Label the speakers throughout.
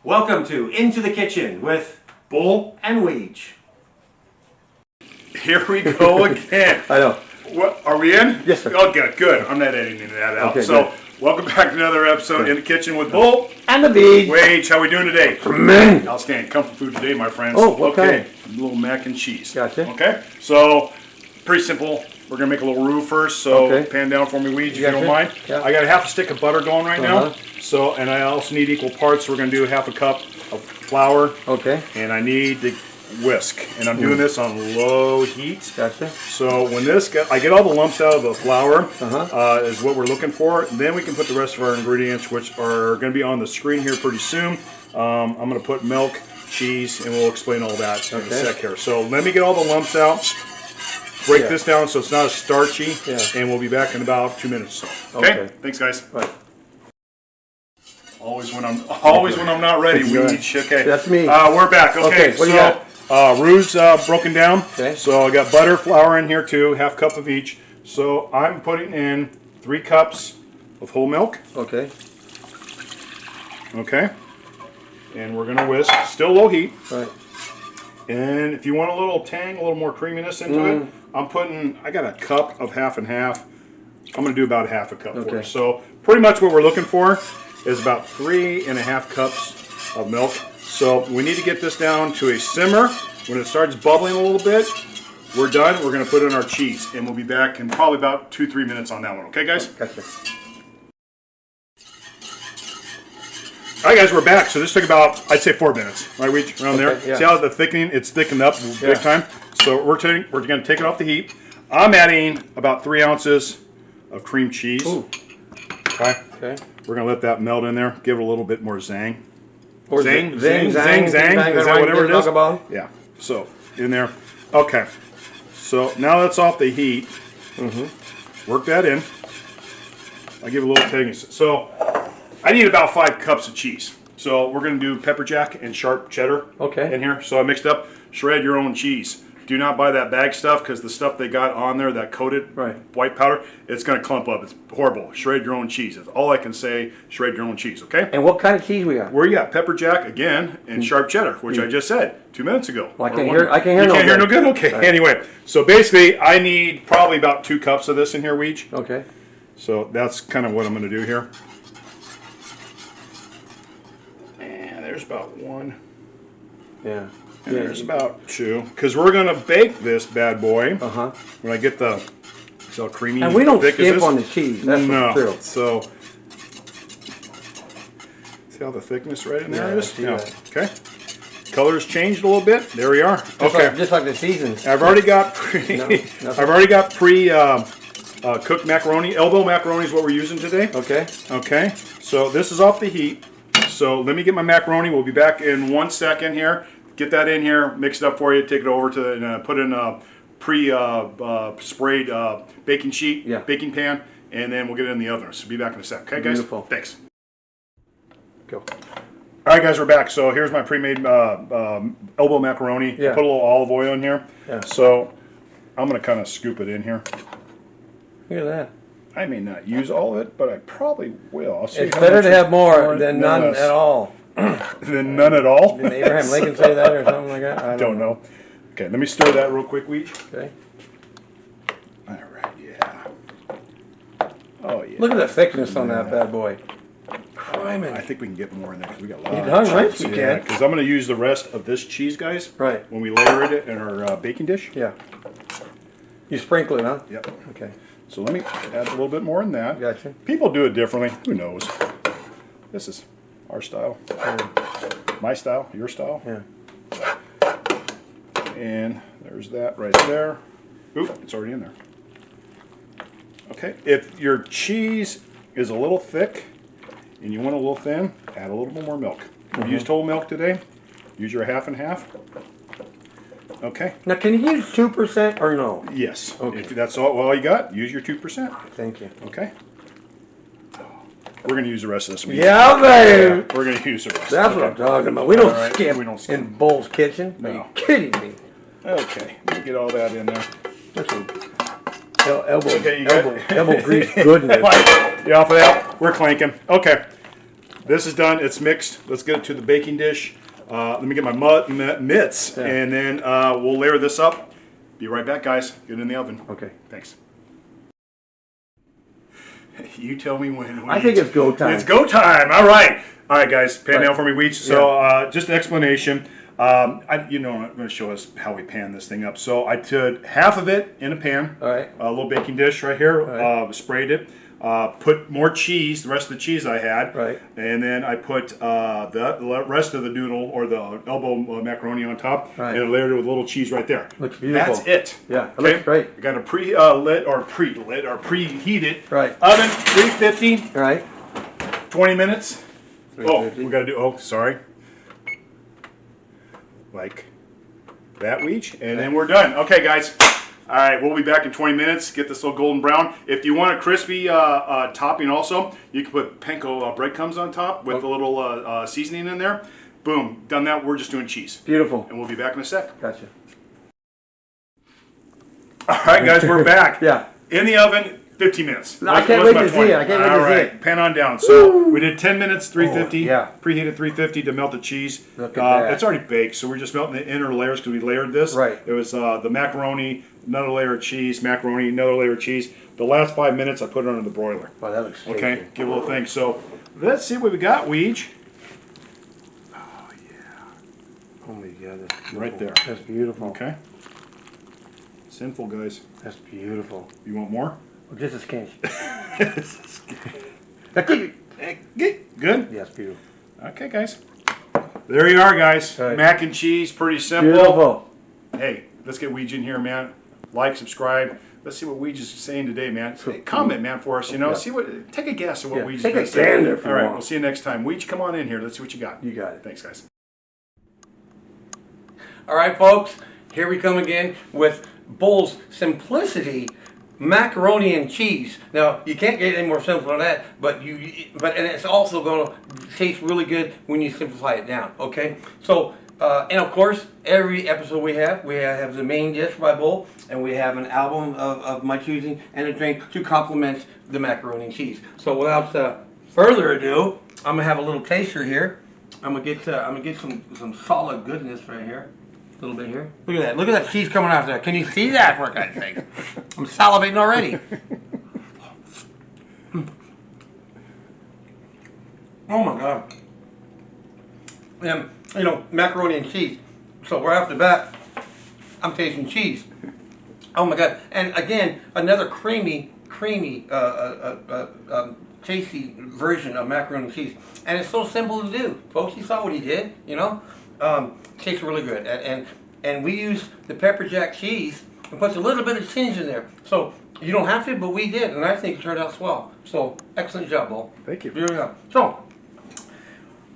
Speaker 1: Welcome to Into the Kitchen with Bull and Weege.
Speaker 2: Here we go again.
Speaker 1: I know.
Speaker 2: What, are we in?
Speaker 1: Yes, sir.
Speaker 2: Oh, good. I'm not editing that out.
Speaker 1: Okay,
Speaker 2: so,
Speaker 1: good.
Speaker 2: welcome back to another episode in the kitchen with Bull
Speaker 1: And the Weege.
Speaker 2: Weege. How we doing today?
Speaker 1: Tremendous.
Speaker 2: Outstanding. Comfort food today, my friends.
Speaker 1: Oh, what
Speaker 2: okay.
Speaker 1: kind?
Speaker 2: A little mac and cheese.
Speaker 1: Gotcha.
Speaker 2: Okay. So, pretty simple. We're gonna make a little roux first. So,
Speaker 1: Okay.
Speaker 2: pan down for me, Weege, if you
Speaker 1: Gotcha.
Speaker 2: don't mind.
Speaker 1: Yeah.
Speaker 2: I got a half a stick of butter going right now.
Speaker 1: Uh-huh.
Speaker 2: So, and I also need equal parts. So we're gonna do half a cup of flour.
Speaker 1: Okay.
Speaker 2: And I need to whisk, and I'm doing this on low heat.
Speaker 1: Gotcha.
Speaker 2: So when I get all the lumps out of the flour,
Speaker 1: Uh-huh.
Speaker 2: is what we're looking for. Then we can put the rest of our ingredients, which are going to be on the screen here pretty soon. I'm going to put milk, cheese, and we'll explain all that in a sec here. So let me get all the lumps out. Break this down so it's not as starchy, and we'll be back in about 2 minutes. Okay. Thanks, guys.
Speaker 1: Right.
Speaker 2: Always when I'm not ready, Weege. Okay.
Speaker 1: That's me.
Speaker 2: We're back. Okay.
Speaker 1: What do you got?
Speaker 2: Roux broken down.
Speaker 1: Okay.
Speaker 2: So I got butter, flour in here too, half cup of each. So I'm putting in 3 cups of whole milk.
Speaker 1: Okay.
Speaker 2: Okay. And we're gonna whisk, still low heat.
Speaker 1: Right.
Speaker 2: And if you want a little tang, a little more creaminess into it, I got a cup of half and half. I'm gonna do about half a cup for it. So pretty much what we're looking for is about 3.5 cups of milk. So we need to get this down to a simmer. When it starts bubbling a little bit, we're done. We're going to put in our cheese, and we'll be back in probably about 2-3 minutes on that one. Okay, guys?
Speaker 1: Gotcha.
Speaker 2: All right, guys, we're back. So this took about, I'd say 4 minutes, right, Weege? Around there.
Speaker 1: Yeah.
Speaker 2: See how the thickening, it's thickened up big time? So we're going to take it off the heat. I'm adding about 3 ounces of cream cheese.
Speaker 1: Ooh.
Speaker 2: Okay?
Speaker 1: Okay.
Speaker 2: We're going to let that melt in there, give it a little bit more zang.
Speaker 1: Or
Speaker 2: Zang. Is
Speaker 1: zang,
Speaker 2: that whatever it is?
Speaker 1: About?
Speaker 2: Yeah. So, in there. Okay. So, now that's off the heat. Work that in. I give it a little tanginess. So, I need about 5 cups of cheese. So, we're going to do pepper jack and sharp cheddar in here. So, I mixed up. Shred your own cheese. Do not buy that bag stuff because the stuff they got on there, that coated white powder, it's going to clump up. It's horrible. Shred your own cheese. That's all I can say. Shred your own cheese, okay?
Speaker 1: And what kind of cheese we got?
Speaker 2: Where you got pepper jack again and sharp cheddar, which I just said 2 minutes ago.
Speaker 1: Well, I can't hear
Speaker 2: You can't hear no good? Okay. Right. Anyway, so basically I need probably about 2 cups of this in here, Weege.
Speaker 1: Okay.
Speaker 2: So that's kind of what I'm going to do here. And there's about 1.
Speaker 1: Yeah.
Speaker 2: And there's about 2, because we're going to bake this bad boy. When I get the, see how creamy
Speaker 1: and we don't
Speaker 2: thick
Speaker 1: skip
Speaker 2: is
Speaker 1: on the cheese. That's true.
Speaker 2: So, see how the thickness right in there is?
Speaker 1: Yeah.
Speaker 2: Okay. Color's changed a little bit. There we are. Okay.
Speaker 1: Just like the seasons.
Speaker 2: I've already got cooked macaroni. Elbow macaroni is what we're using today.
Speaker 1: Okay.
Speaker 2: Okay. So this is off the heat. So let me get my macaroni. We'll be back in 1 second here. Get that in here, mix it up for you, take it over to put in a pre-sprayed baking sheet, baking pan, and then we'll get it in the oven. So be back in a sec. Okay, guys?
Speaker 1: Beautiful.
Speaker 2: Thanks.
Speaker 1: Go.
Speaker 2: All right, guys, we're back. So here's my pre-made elbow macaroni. Put a little olive oil in here. So I'm going to kind of scoop it in here.
Speaker 1: Look at that.
Speaker 2: I may not use all of it, but I probably will. I'll see
Speaker 1: it's better to have more than none at all.
Speaker 2: Then none at all?
Speaker 1: Did Abraham Lincoln say that or something like that?
Speaker 2: I don't know. Okay, let me stir that real quick, Weege.
Speaker 1: Okay.
Speaker 2: All right, yeah. Oh, yeah.
Speaker 1: Look at the thickness on that bad boy. Criming.
Speaker 2: I think we can get more in there because we got a lot
Speaker 1: of cheese.
Speaker 2: Yeah, because I'm going to use the rest of this cheese, guys.
Speaker 1: Right.
Speaker 2: When we layer it in our baking dish.
Speaker 1: Yeah. You sprinkle it, huh?
Speaker 2: Yep.
Speaker 1: Okay.
Speaker 2: So let me add a little bit more in that.
Speaker 1: Gotcha.
Speaker 2: People do it differently. Who knows? This is our style. My style. Your style.
Speaker 1: Yeah.
Speaker 2: And there's that right there. Oop, it's already in there. Okay. If your cheese is a little thick and you want a little thin, add a little bit more milk. If you used whole milk today, use your half and half. Okay.
Speaker 1: Now, can you use 2% or no?
Speaker 2: Yes.
Speaker 1: Okay.
Speaker 2: If that's all you got, use your 2%.
Speaker 1: Thank you.
Speaker 2: Okay. We're going to use the rest of this.
Speaker 1: Yeah, baby.
Speaker 2: We're going to use the rest.
Speaker 1: That's what I'm talking about. We don't skip in Bull's kitchen.
Speaker 2: No.
Speaker 1: Are you kidding me?
Speaker 2: Okay. Let me get all that in there.
Speaker 1: That's elbow, elbow grease goodness.
Speaker 2: You off of that? We're clanking. Okay. this is done. It's mixed. Let's get it to the baking dish. Let me get my mitts, and then we'll layer this up. Be right back, guys. Get it in the oven.
Speaker 3: Okay.
Speaker 2: Thanks. You tell me when.
Speaker 3: I think it's go time.
Speaker 2: It's go time. All right. All right, guys. Pan down for me, Weege. So just an explanation. I'm going to show us how we pan this thing up. So I took half of it in a pan.
Speaker 3: All right.
Speaker 2: A little baking dish right here.
Speaker 3: Right.
Speaker 2: Sprayed it. Put more cheese, the rest of the cheese I had.
Speaker 3: Right.
Speaker 2: And then I put the rest of the noodle or the elbow macaroni on top.
Speaker 3: Right.
Speaker 2: And I layered it with a little cheese right there.
Speaker 3: Looks beautiful.
Speaker 2: That's it.
Speaker 3: Yeah, it looks great.
Speaker 2: I got a preheated oven, 350.
Speaker 3: Right.
Speaker 2: 20 minutes. Oh,
Speaker 3: 350.
Speaker 2: we got to do, oh, sorry. Like that, Weege. And then we're done. Okay, guys. All right, we'll be back in 20 minutes. Get this little golden brown. If you want a crispy topping also, you can put panko breadcrumbs on top with a little seasoning in there. Boom, done that. We're just doing cheese.
Speaker 3: Beautiful.
Speaker 2: And we'll be back in a sec.
Speaker 3: Gotcha.
Speaker 2: All right, guys, we're back.
Speaker 3: Yeah.
Speaker 2: In the oven, 15 minutes.
Speaker 3: I can't wait to see it. I can't wait to see it.
Speaker 2: Pan on down. So we did 10 minutes, 350.
Speaker 3: Yeah.
Speaker 2: Preheated 350 to melt the cheese.
Speaker 3: Look at that.
Speaker 2: It's already baked, so we're just melting the inner layers because we layered this.
Speaker 3: Right.
Speaker 2: It was the macaroni, another layer of cheese, macaroni, another layer of cheese. The last 5 minutes, I put it under the broiler.
Speaker 3: Wow, that looks tasty.
Speaker 2: Okay, give a little thing. So let's see what we got, Weege. Oh, yeah.
Speaker 3: Oh my God, that's beautiful.
Speaker 2: Right there.
Speaker 3: That's beautiful.
Speaker 2: Okay. Sinful, guys.
Speaker 3: That's beautiful.
Speaker 2: You want more?
Speaker 3: Well, just a skinch. That's good.
Speaker 2: Good?
Speaker 3: Yes, beautiful.
Speaker 2: Okay, guys. There you are, guys.
Speaker 3: Right.
Speaker 2: Mac and cheese, pretty simple.
Speaker 3: Beautiful.
Speaker 2: Hey, let's get Weege in here, man. Like, subscribe. Let's see what Weege is saying today, man. Comment, man, for us. You know,
Speaker 3: Yeah.
Speaker 2: see what. Take a guess at what Weege is
Speaker 3: take
Speaker 2: going
Speaker 3: a
Speaker 2: to say.
Speaker 3: gander if you
Speaker 2: All right,
Speaker 3: want.
Speaker 2: we'll see you next time. Weege, come on in here. Let's see what you got.
Speaker 3: You got it.
Speaker 2: Thanks, guys.
Speaker 4: All right, folks, here we come again with Bull's Simplicity macaroni and cheese. Now, you can't get any more simple than that, but and it's also going to taste really good when you simplify it down. Okay, so and of course, every episode we have the main dish by Bull, and we have an album of my choosing and a drink to complement the macaroni and cheese. So without further ado, I'm gonna have a little taster here. I'm gonna get some solid goodness right here. A little bit here. Look at that. Look at that cheese coming out there. Can you see that, for God's sake? I'm salivating already. Oh my God. And, you know, macaroni and cheese. So right off the bat, I'm tasting cheese. Oh my God. And again, another creamy, tasty version of macaroni and cheese. And it's so simple to do. Folks, you saw what he did, you know? Tastes really good, and we use the pepper jack cheese and puts a little bit of tinge in there. So you don't have to, but we did, and I think it turned out swell. So excellent job, Bull.
Speaker 2: Thank you.
Speaker 4: Here we go. So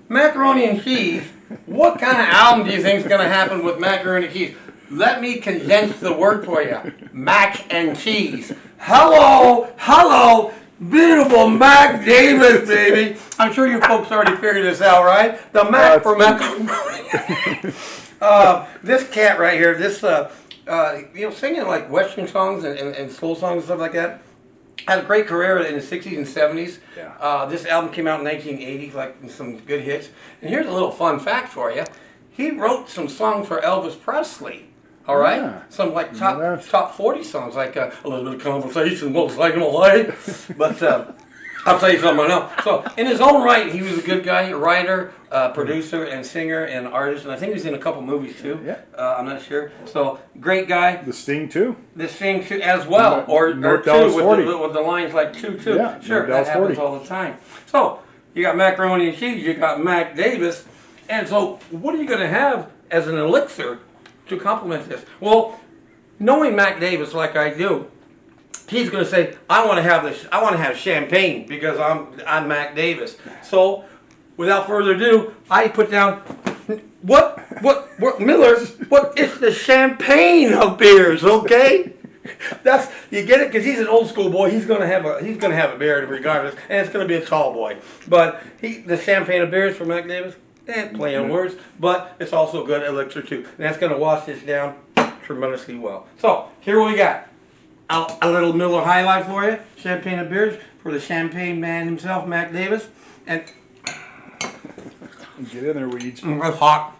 Speaker 4: macaroni and cheese. What kind of album do you think is going to happen with macaroni and cheese? Let me condense the word for you. Mac and cheese. Hello. Beautiful Mac Davis, baby. I'm sure you folks already figured this out, right? The Mac for macaroni. This cat right here, this singing like Western songs and soul songs and stuff like that, had a great career in the 60s and 70s.
Speaker 2: Yeah.
Speaker 4: This album came out in 1980, like some good hits. And here's a little fun fact for you. He wrote some songs for Elvis Presley. All right, some like top 40 songs, like a little bit of conversation, most like a light. But I'll tell you something right now. So in his own right, he was a good guy, writer, producer, and singer, and artist. And I think he was in a couple movies too.
Speaker 2: Yeah.
Speaker 4: I'm not sure. So great guy.
Speaker 2: The Sting too.
Speaker 4: The Sting too, as well, or two with the lines like two.
Speaker 2: Yeah,
Speaker 4: sure, that happens
Speaker 2: 40.
Speaker 4: all the time. So you got macaroni and cheese, you got Mac Davis, and so what are you going to have as an elixir to complement this? Well, knowing Mac Davis like I do, he's going to say, I want to have champagne because I'm Mac Davis. So, without further ado, I put down what Miller? It's the champagne of beers, okay? That's, you get it, because he's an old school boy. He's going to have a beer regardless, and it's going to be a tall boy. But the champagne of beers for Mac Davis. Play on words, but it's also good elixir too. And that's going to wash this down tremendously well. So, here we got a little Miller High Life for you. Champagne of beers for the champagne man himself, Mac Davis. And
Speaker 2: Get in there, Weege.
Speaker 4: That's hot.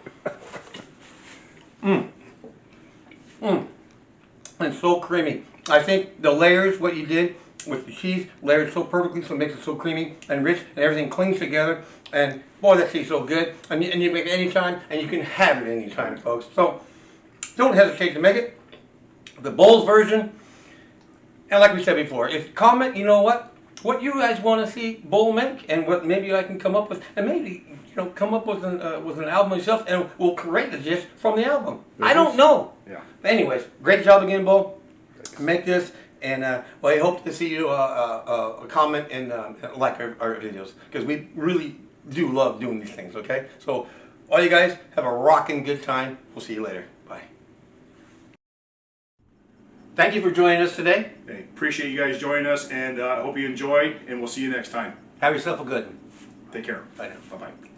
Speaker 4: And so creamy. I think the layers, what you did with the cheese, layered so perfectly, so it makes it so creamy and rich, and everything clings together. And boy, that tastes so good. And you make it anytime, and you can have it anytime, folks. So don't hesitate to make it. The bowls version, and like we said before, if comment, you know what you guys want to see Bowl make, and what maybe I can come up with, and maybe come up with an album myself, and we'll create the gist from the album. I don't know.
Speaker 2: Yeah.
Speaker 4: But anyways, great job again, Bowl. Make this, and well, I hope to see you comment and like our videos, because we really do love doing these things. Okay, so all you guys have a rocking good time. We'll see you later. Bye. Thank you for joining us today.
Speaker 2: Hey, appreciate you guys joining us, and I hope you enjoy, and we'll see you next time.
Speaker 4: Have yourself a good one.
Speaker 2: Take care.
Speaker 4: Bye now.
Speaker 2: Bye-bye.